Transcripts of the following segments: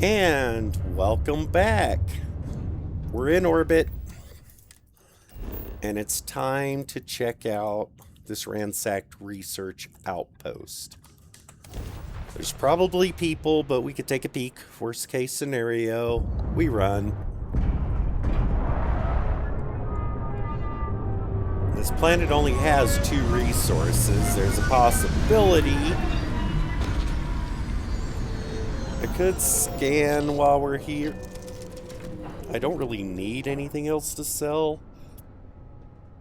And welcome back. We're in orbit, and it's time to check out this ransacked research outpost. There's probably people, but we could take a peek. Worst case scenario, we run. This planet only has 2 resources. There's a possibility I could scan while we're here. I don't really need anything else to sell.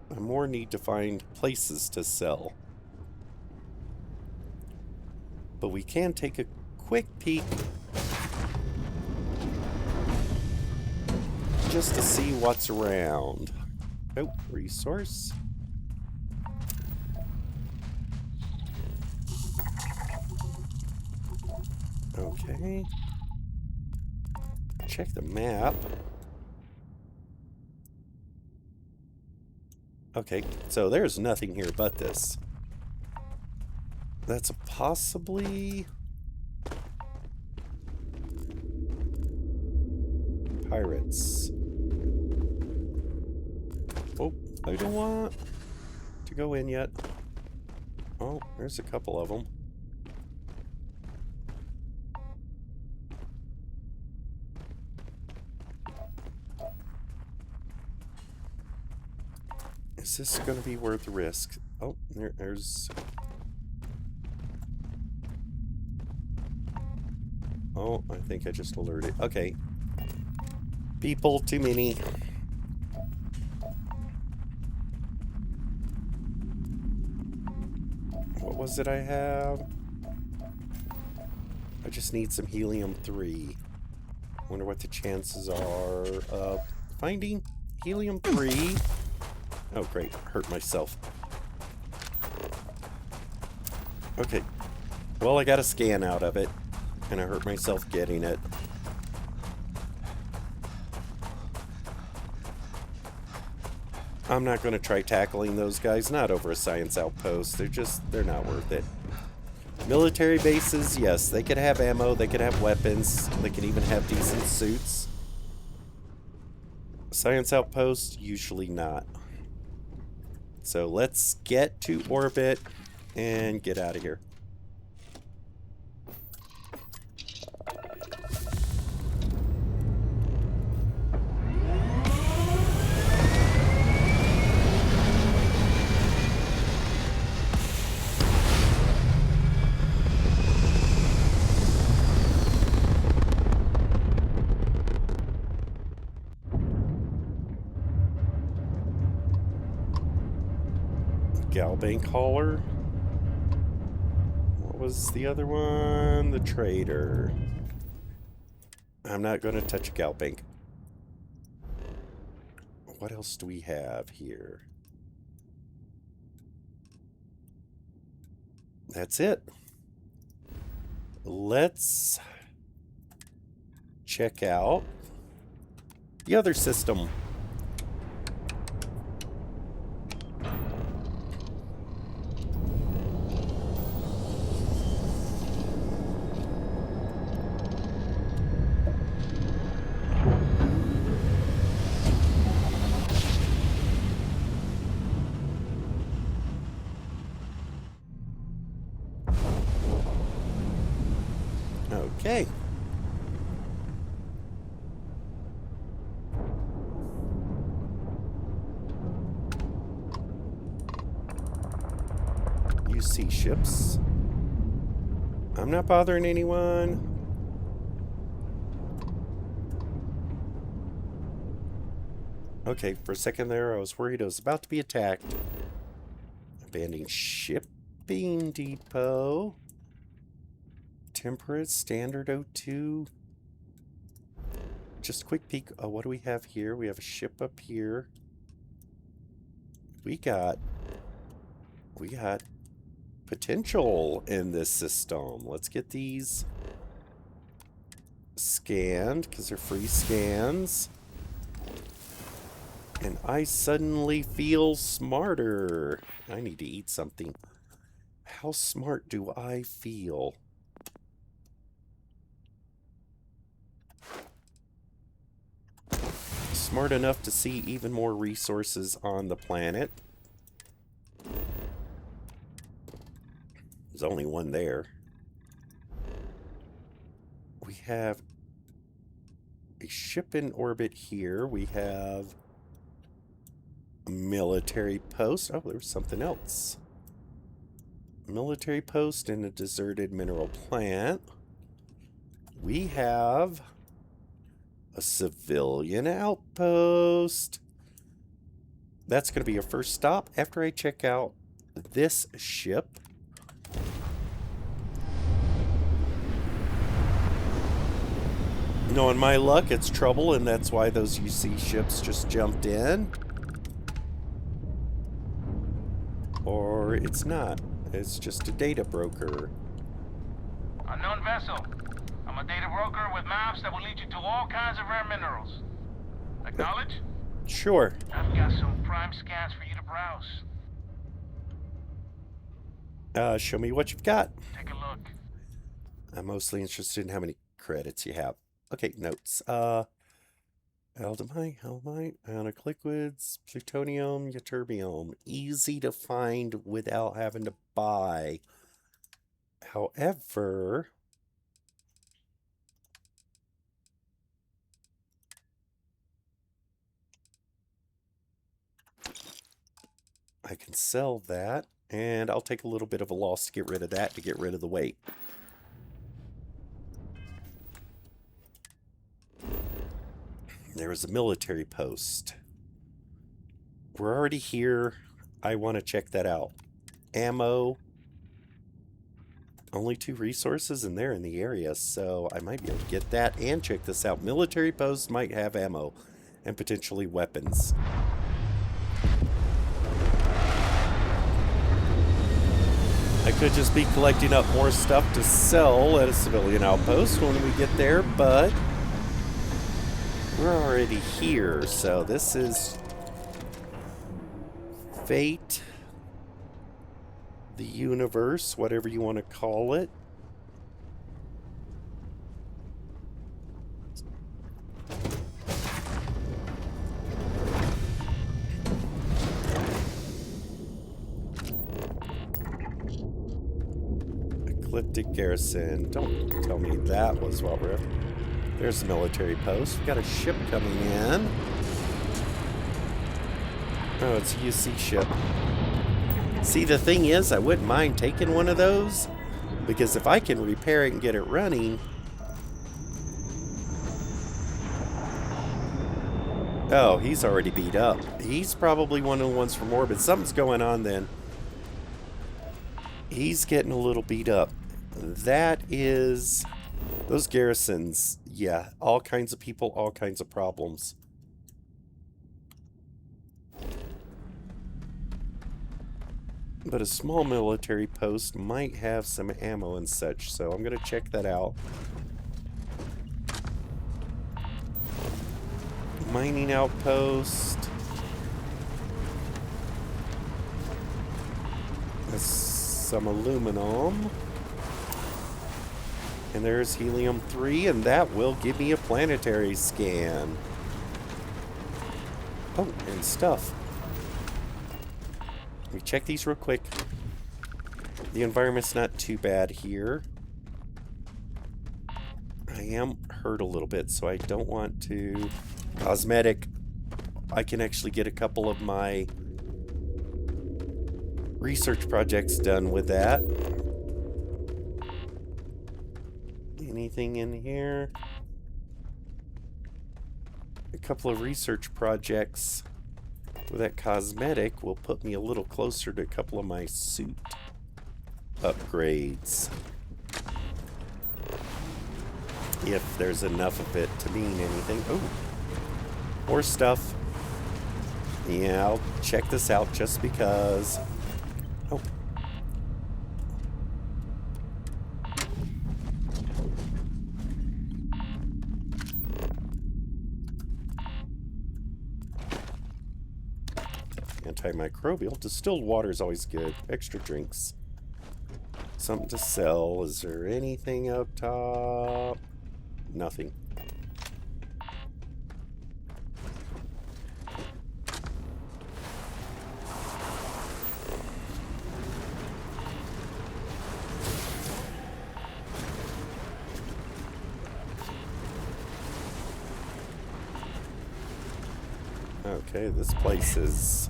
I more need to find places to sell. But we can take a quick peek just to see what's around. Oh, resource. Okay. Check the map. Okay, so there's nothing here but this. That's a possibly... pirates. Oh, I don't want to go in yet. Oh, there's a couple of them. Is this going to be worth the risk? Oh, there's... Oh, I think I just alerted. Okay. People, too many. What was it I have? I just need some helium-3. Wonder what the chances are of finding helium-3. Oh, great. Hurt myself. Okay. Well, I got a scan out of it, and I hurt myself getting it. I'm not going to try tackling those guys. Not over a science outpost. They're not worth it. Military bases, yes. They could have ammo. They could have weapons. They could even have decent suits. Science outposts, usually not. So let's get to orbit and get out of here. Galbank hauler. What was the other one? The trader. I'm not going to touch a Galbank. What else do we have here? That's it. Let's check out the other system. Okay. You see ships. I'm not bothering anyone. Okay, for a second there I was worried I was about to be attacked. Abandoning shipping depot. Temperate, standard O2. Just a quick peek. Oh, what do we have here? We have a ship up here. We got potential in this system. Let's get these scanned because they're free scans. And I suddenly feel smarter. I need to eat something. How smart do I feel? smart enough to see even more resources on the planet. There's only one there. We have a ship in orbit here. We have a military post. Oh, there was something else. Military post and a deserted mineral plant. We have a civilian outpost. That's going to be your first stop after I check out this ship. Knowing my luck, it's trouble, and that's why those UC ships just jumped in. Or it's not. It's just a data broker. Unknown vessel. I'm a data broker with maps that will lead you to all kinds of rare minerals. Acknowledge? Sure. I've got some prime scans for you to browse. Show me what you've got. Take a look. I'm mostly interested in how many credits you have. Okay, notes. Aldemite, ionic liquids, plutonium, ytterbium. Easy to find without having to buy. However, I can sell that, and I'll take a little bit of a loss to get rid of that, to get rid of the weight. There is a military post. We're already here. I want to check that out. Ammo. Only 2 resources, and they're in the area, so I might be able to get that and check this out. Military posts might have ammo and potentially weapons. I could just be collecting up more stuff to sell at a civilian outpost when we get there, but we're already here, so this is fate, the universe, whatever you want to call it. Ecliptic garrison. Don't tell me that was what we're... There's the military post. We got a ship coming in. Oh, it's a UC ship. See, the thing is, I wouldn't mind taking one of those, because if I can repair it and get it running... Oh, he's already beat up. He's probably one of the ones from orbit. Something's going on then. He's getting a little beat up. That is... Those garrisons, yeah, all kinds of people, all kinds of problems. But a small military post might have some ammo and such, so I'm going to check that out. Mining outpost. That's some aluminum. And there's helium-3, and that will give me a planetary scan. Oh, and stuff. Let me check these real quick. The environment's not too bad here. I am hurt a little bit, so I don't want to... Cosmetic. I can actually get a couple of my research projects done with that. Anything in here? A couple of research projects with that cosmetic will put me a little closer to a couple of my suit upgrades. If there's enough of it to mean anything. Oh, more stuff. Yeah, I'll check this out just because. Oh. Antimicrobial. Distilled water is always good. Extra drinks. Something to sell. Is there anything up top? Nothing. Okay, this place is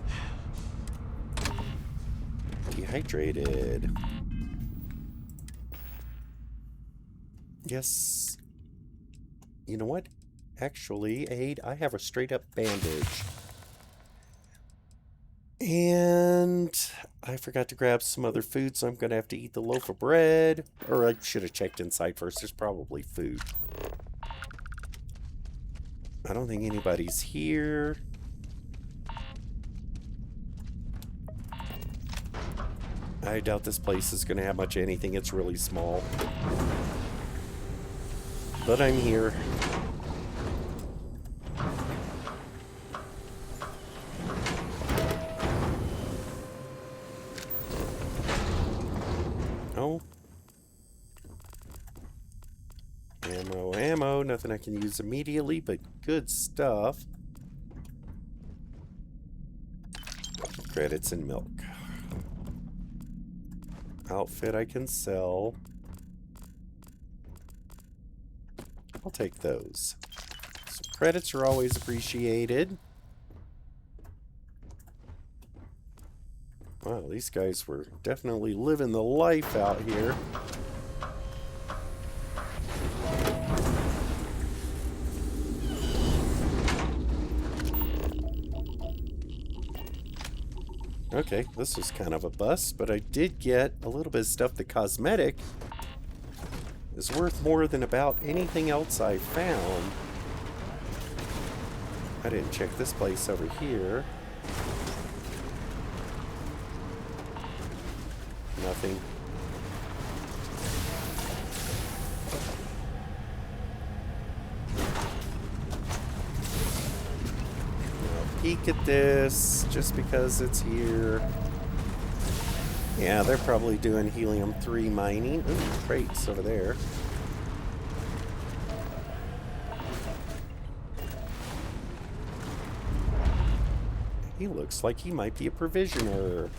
dehydrated. Yes. You know what? Actually, Aid, I have a straight up bandage. And I forgot to grab some other food, so I'm going to have to eat the loaf of bread. Or I should have checked inside first. There's probably food. I don't think anybody's here. I doubt this place is going to have much of anything. It's really small. But I'm here. Oh. Ammo. Nothing I can use immediately, but good stuff. Credits and milk. Outfit I can sell. I'll take those. So credits are always appreciated. Wow, these guys were definitely living the life out here. Okay, this was kind of a bust, but I did get a little bit of stuff. The cosmetic is worth more than about anything else I found. I didn't check this place over here. Nothing. Peek at this just because it's here. Yeah, they're probably doing helium-3 mining. Ooh, crates over there. He looks like he might be a provisioner.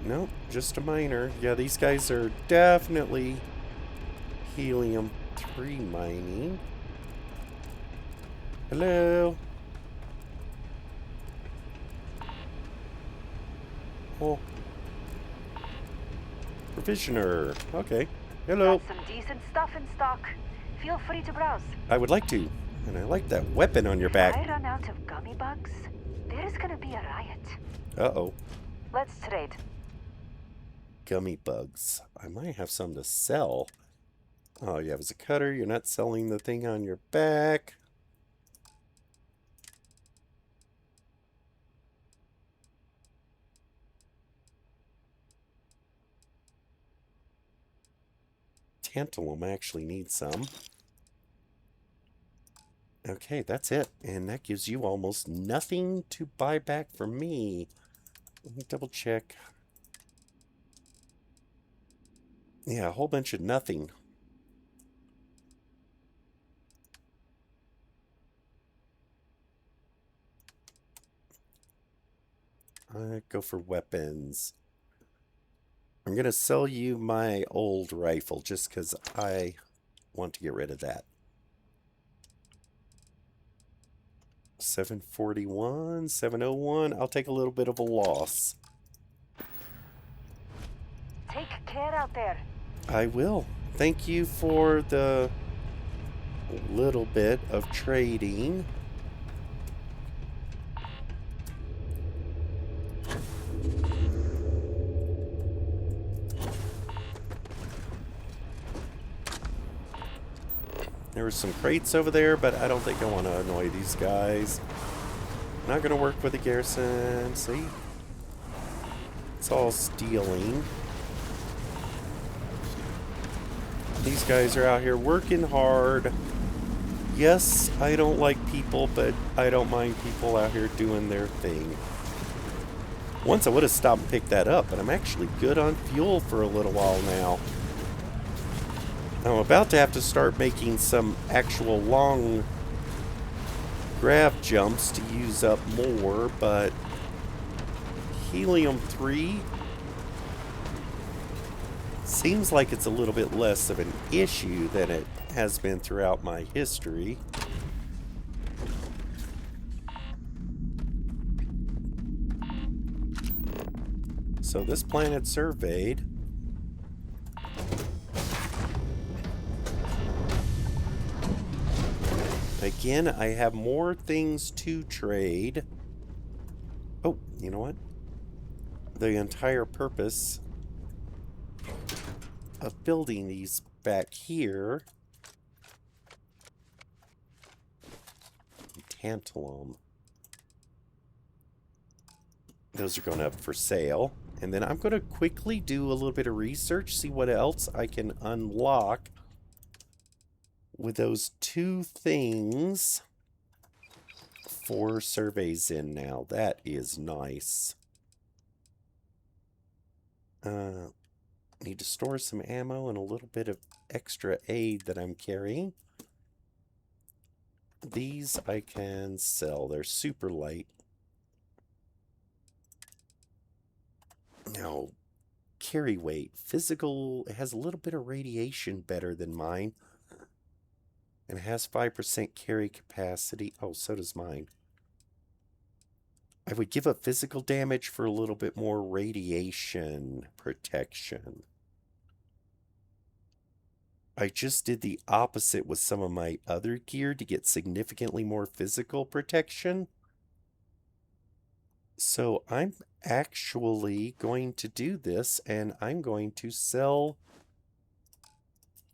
Nope, just a miner. Yeah, these guys are definitely helium-3 mining. Hello? Oh. Provisioner. Okay. Hello. Got some decent stuff in stock. Feel free to browse. I would like to. And I like that weapon on your back. If I run out of gummy bugs, there is gonna be a riot. Uh-oh. Let's trade. Gummy bugs. I might have some to sell. Oh, you have as a cutter. You're not selling the thing on your back. Tantalum actually needs some. Okay, that's it. And that gives you almost nothing to buy back from me. Let me double check. Yeah, a whole bunch of nothing. I go for weapons. I'm going to sell you my old rifle just because I want to get rid of that. 741, 701. I'll take a little bit of a loss. Take care out there. I will. Thank you for the little bit of trading. There were some crates over there, but I don't think I want to annoy these guys. Not going to work with the garrison. See? It's all stealing. These guys are out here working hard. Yes, I don't like people, but I don't mind people out here doing their thing. Once I would have stopped and picked that up, but I'm actually good on fuel for a little while now. I'm about to have to start making some actual long grav jumps to use up more, but helium-3 Seems like it's a little bit less of an issue than it has been throughout my history. So this planet surveyed. Again, I have more things to trade. Oh, you know what? The entire purpose of building these back here. Tantalum. Those are going up for sale. And then I'm going to quickly do a little bit of research, see what else I can unlock with those two things. 4 surveys in now. That is nice. Need to store some ammo and a little bit of extra aid that I'm carrying. These I can sell. They're super light. Now, carry weight. Physical, it has a little bit of radiation better than mine. And it has 5% carry capacity. Oh, so does mine. I would give up physical damage for a little bit more radiation protection. I just did the opposite with some of my other gear to get significantly more physical protection. So I'm actually going to do this, and I'm going to sell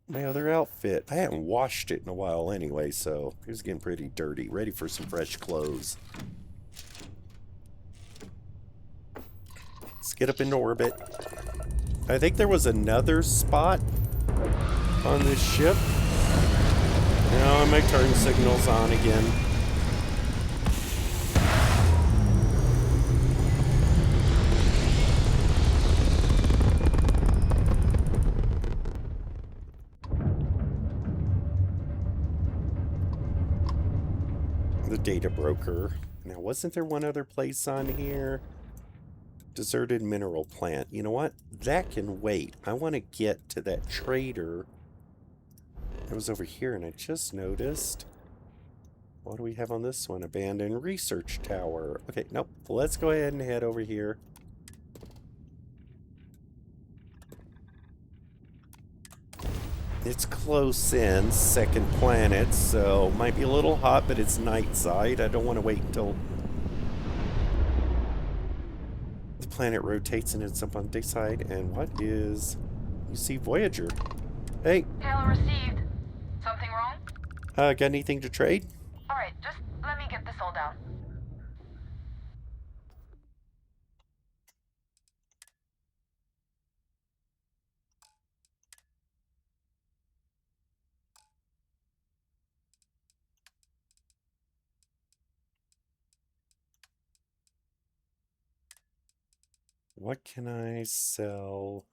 my other outfit. I haven't washed it in a while anyway, so it was getting pretty dirty. Ready for some fresh clothes. Let's get up into orbit. I think there was another spot on this ship. Now my turn signal's on again. The data broker. Now, wasn't there one other place on here? Deserted mineral plant. You know what? That can wait. I want to get to that trader that was over here, and I just noticed. What do we have on this one? Abandoned research tower. Okay, nope. Let's go ahead and head over here. It's close in, second planet, so might be a little hot, but it's night side. I don't want to wait until the planet rotates and it's up on day side. And what is... You see Voyager. Hey. Hail received. Something wrong? Got anything to trade? Alright, just let me get this all down. What can I sell?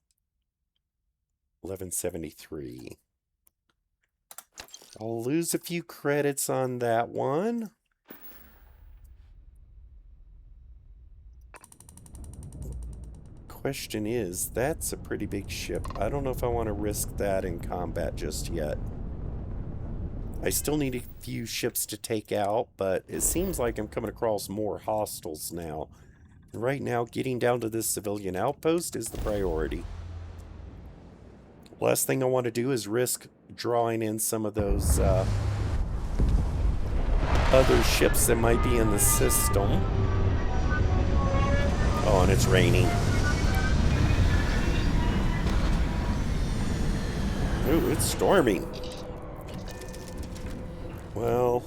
1173. I'll lose a few credits on that one. Question is, that's a pretty big ship. I don't know if I want to risk that in combat just yet. I still need a few ships to take out, but it seems like I'm coming across more hostiles now. And right now, getting down to this civilian outpost is the priority. Last thing I want to do is risk drawing in some of those other ships that might be in the system. Oh, and it's raining. Ooh, it's storming. Well,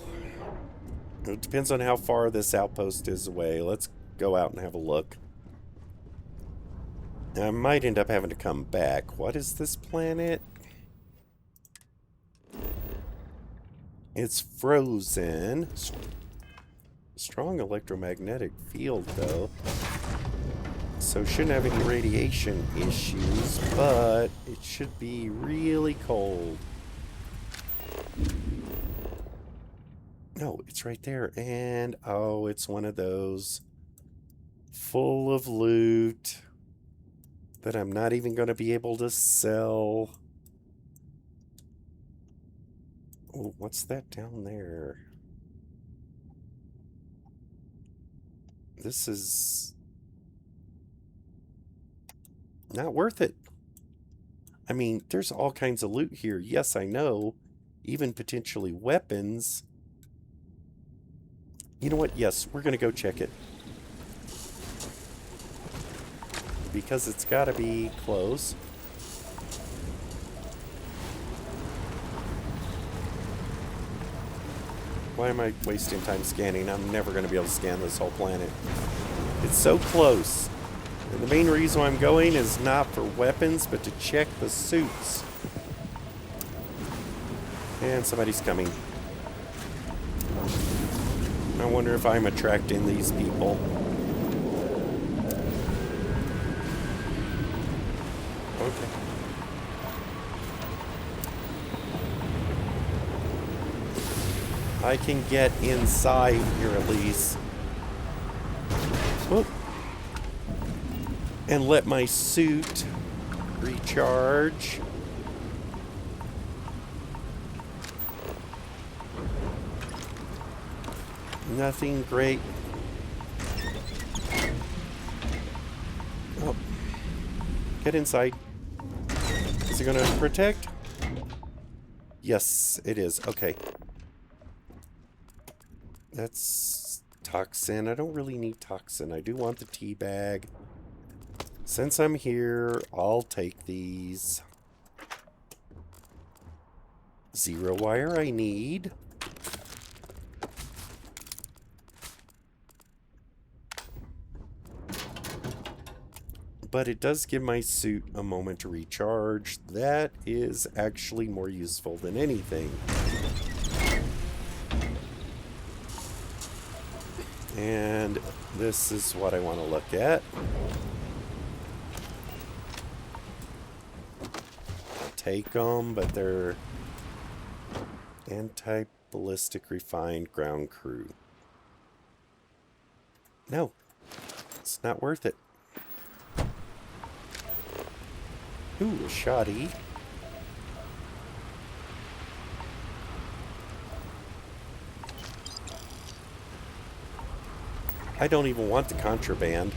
it depends on how far this outpost is away. Let's go out and have a look. I might end up having to come back. What is this planet? It's frozen. Strong electromagnetic field, though. So shouldn't have any radiation issues, but it should be really cold. No, it's right there. And, oh, it's one of those full of loot. that I'm not even going to be able to sell. Oh, what's that down there? This is not worth it. I mean, there's all kinds of loot here. Yes, I know. Even potentially weapons. You know what? Yes, we're going to go check it. Because it's got to be close. Why am I wasting time scanning? I'm never going to be able to scan this whole planet. It's so close. And the main reason why I'm going is not for weapons, but to check the suits. And somebody's coming. I wonder if I'm attracting these people. Okay. I can get inside here at least. Whoop. And let my suit recharge. Nothing great. Oh. Get inside. Is it going to protect? Yes, it is. Okay. That's toxin. I don't really need toxin. I do want the tea bag. Since I'm here, I'll take these. Zero wire I need. But it does give my suit a moment to recharge. That is actually more useful than anything. And this is what I want to look at. I'll take them, but they're anti-ballistic refined ground crew. No, it's not worth it. Ooh, a shoddy. I don't even want the contraband.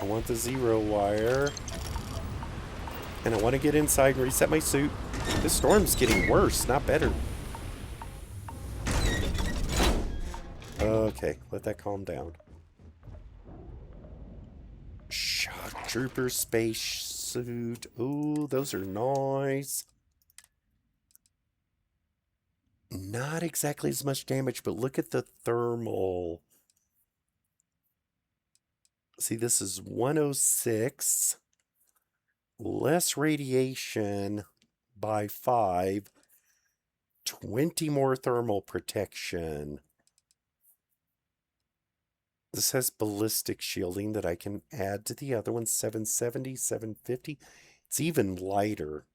I want the zero wire. And I want to get inside and reset my suit. This storm's getting worse, not better. Okay, let that calm down. Shock Trooper space suit. Ooh, those are nice. Not exactly as much damage, but look at the thermal. See, this is 106. Less radiation by 5. 20 more thermal protection. This has ballistic shielding that I can add to the other one. 770, 750. It's even lighter.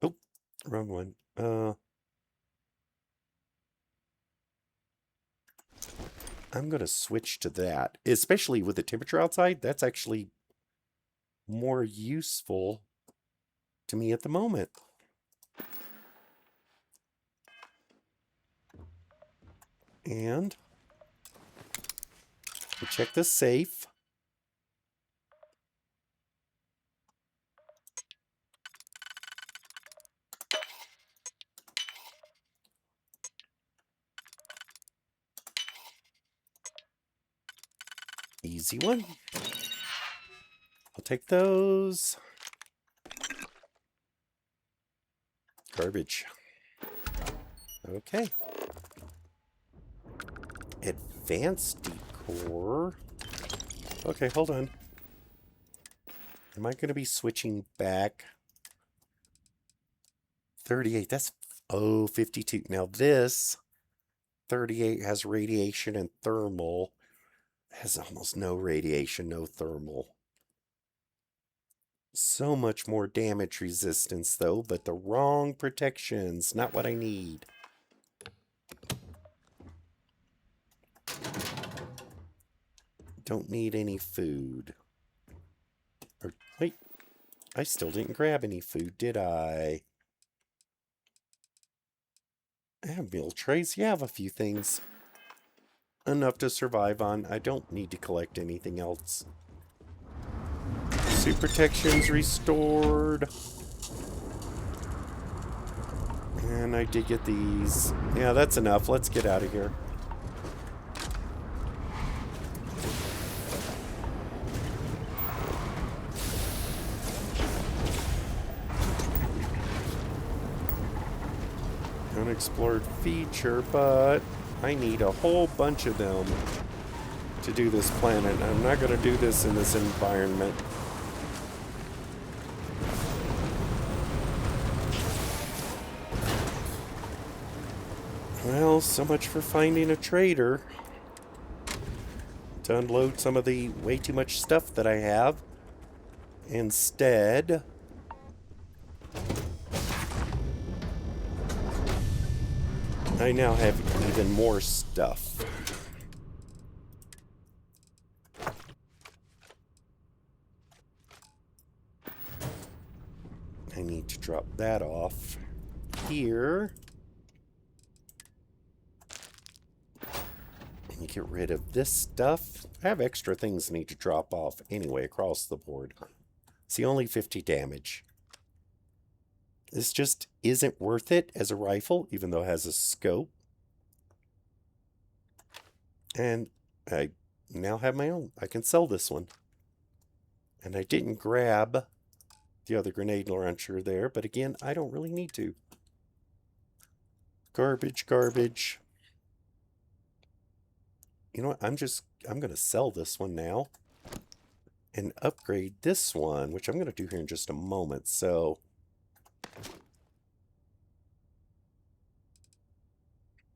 Oh, wrong one. I'm going to switch to that. Especially with the temperature outside, that's actually more useful to me at the moment. And we check the safe. Easy one. I'll take those. Garbage. Okay. Advanced decor. Okay, hold on. Am I going to be switching back? 38. That's, oh, 52. Now this 38 has radiation and thermal. Has almost no radiation, no thermal. So much more damage resistance, though, but the wrong protections. Not what I need. Don't need any food. Or, wait. I still didn't grab any food, did I? I have meal trays. Yeah, I have a few things. Enough to survive on. I don't need to collect anything else. Suit protection's restored. And I did get these. Yeah, that's enough. Let's get out of here. Unexplored feature, but I need a whole bunch of them to do this planet. I'm not going to do this in this environment. Well, so much for finding a trader to unload some of the way too much stuff that I have. Instead, I now have even more stuff. I need to drop that off here. And get rid of this stuff. I have extra things I need to drop off anyway across the board. See, only 50 damage. This just isn't worth it as a rifle, even though it has a scope. And I now have my own. I can sell this one. And I didn't grab the other grenade launcher there, but again, I don't really need to. Garbage, garbage. You know what? I'm going to sell this one now and upgrade this one, which I'm going to do here in just a moment. So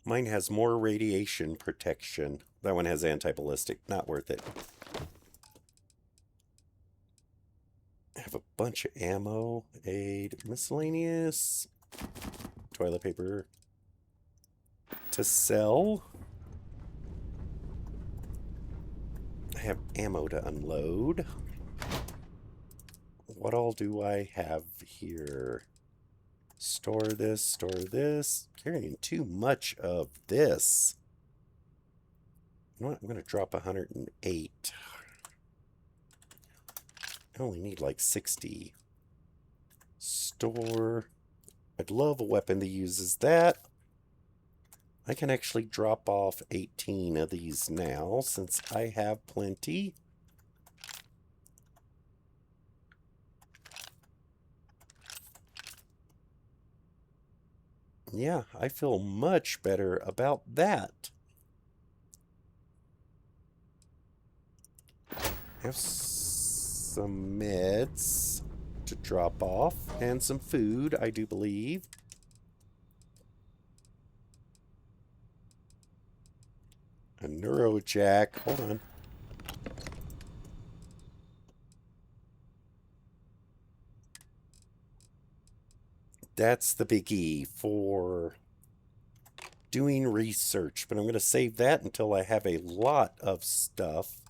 mine has more radiation protection. That one has anti-ballistic. Not worth it. I have a bunch of ammo, aid, miscellaneous, toilet paper to sell. I have ammo to unload. What all do I have here? Store this, store this. Carrying too much of this. You know what? I'm going to drop 108. I only need like 60. Store. I'd love a weapon that uses that. I can actually drop off 18 of these now since I have plenty. Yeah, I feel much better about that. I have some meds to drop off and some food, I do believe. A neurojack. Hold on. That's the biggie for doing research, but I'm going to save that until I have a lot of stuff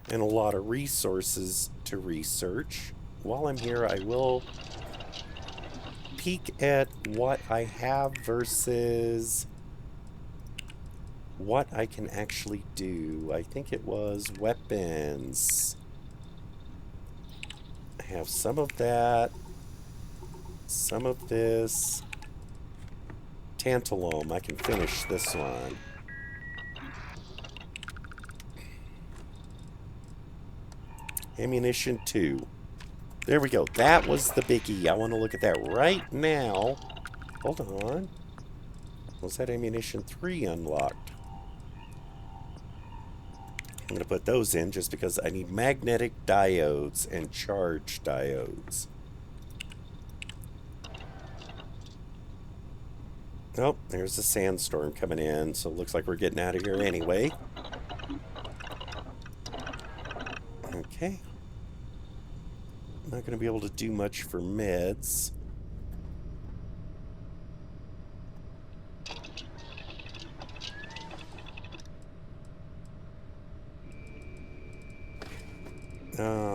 and a lot of resources to research. While I'm here, I will peek at what I have versus what I can actually do. I think it was weapons. I have some of that. Some of this. Tantalum. I can finish this one. Ammunition 2. There we go. That was the biggie. I want to look at that right now. Hold on. Was that ammunition 3 unlocked? I'm going to put those in just because I need magnetic diodes and charge diodes. Oh, there's a sandstorm coming in, so it looks like we're getting out of here anyway. Okay. Not going to be able to do much for meds.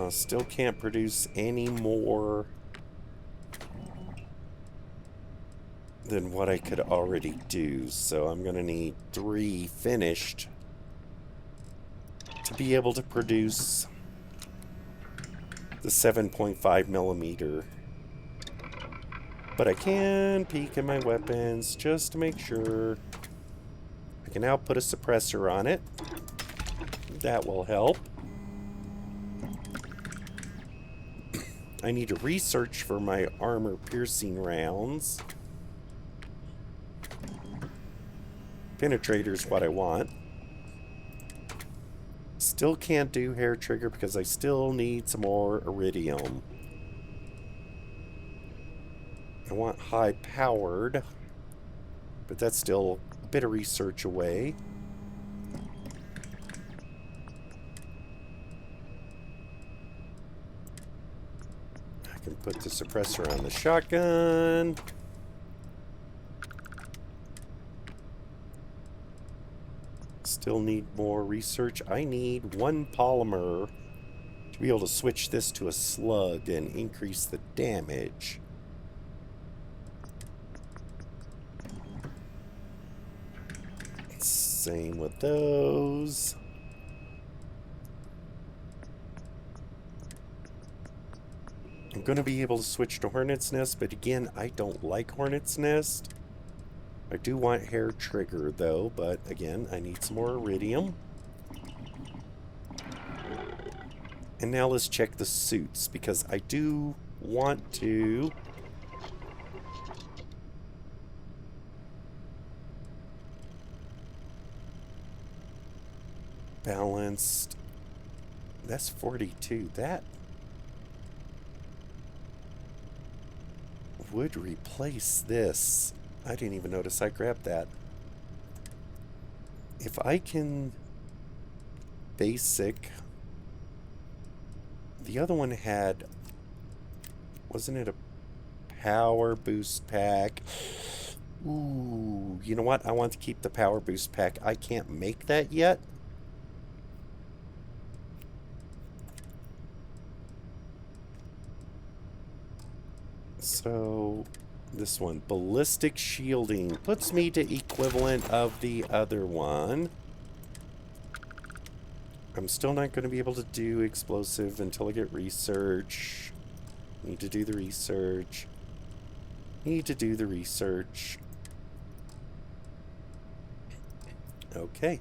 Still can't produce any more than what I could already do, so I'm going to need 3 finished to be able to produce the 7.5 millimeter. But I can peek in my weapons just to make sure. I can now put a suppressor on it. That will help. I need to research for my armor-piercing rounds. Penetrator's what I want. Still can't do hair trigger because I still need some more iridium. I want high-powered, but that's still a bit of research away. I can put the suppressor on the shotgun. Still need more research. I need 1 polymer to be able to switch this to a slug and increase the damage. Same with those. I'm going to be able to switch to Hornet's Nest, but again, I don't like Hornet's Nest. I do want hair trigger, though, but again, I need some more iridium. And now let's check the suits, because I do want to balanced. That's 42. That would replace this. I didn't even notice I grabbed that. If I can basic. The other one had, wasn't it a power boost pack? Ooh, you know what? I want to keep the power boost pack. I can't make that yet. So this one, ballistic shielding, puts me to equivalent of the other one. I'm still not going to be able to do explosive until I get research. Need to do the research. Need to do the research. Okay.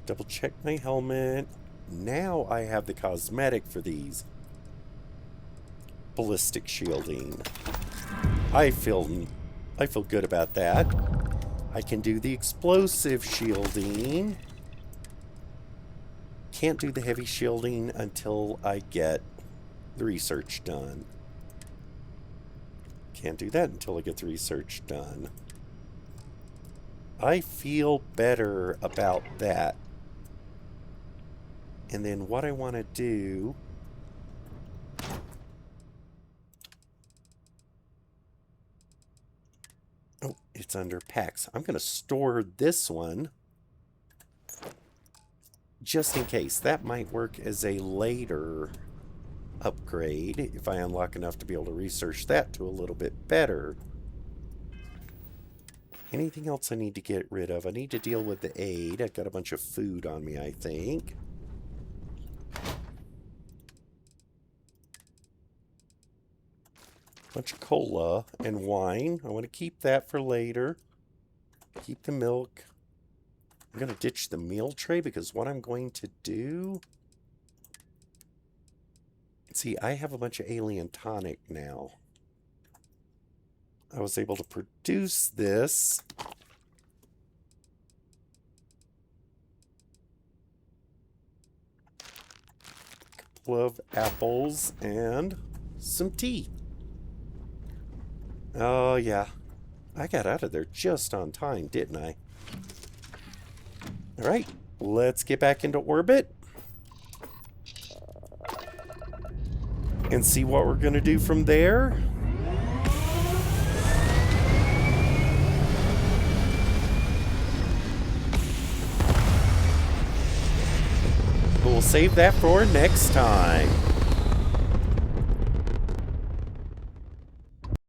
Double check my helmet. Now I have the cosmetic for these. Ballistic shielding. I feel good about that. I can do the explosive shielding. Can't do the heavy shielding until I get the research done. Can't do that until I get the research done. I feel better about that. And then what I want to do... Oh, it's under packs. I'm going to store this one just in case. That might work as a later upgrade if I unlock enough to be able to research that to a little bit better. Anything else I need to get rid of? I need to deal with the aid. I've got a bunch of food on me, I think. Bunch of cola and wine. I want to keep that for later. Keep the milk. I'm going to ditch the meal tray because what I'm going to do... See, I have a bunch of alien tonic now. I was able to produce this. A couple of apples and some tea. Oh, yeah. I got out of there just on time, didn't I? All right, let's get back into orbit. and see what we're going to do from there. We'll save that for next time.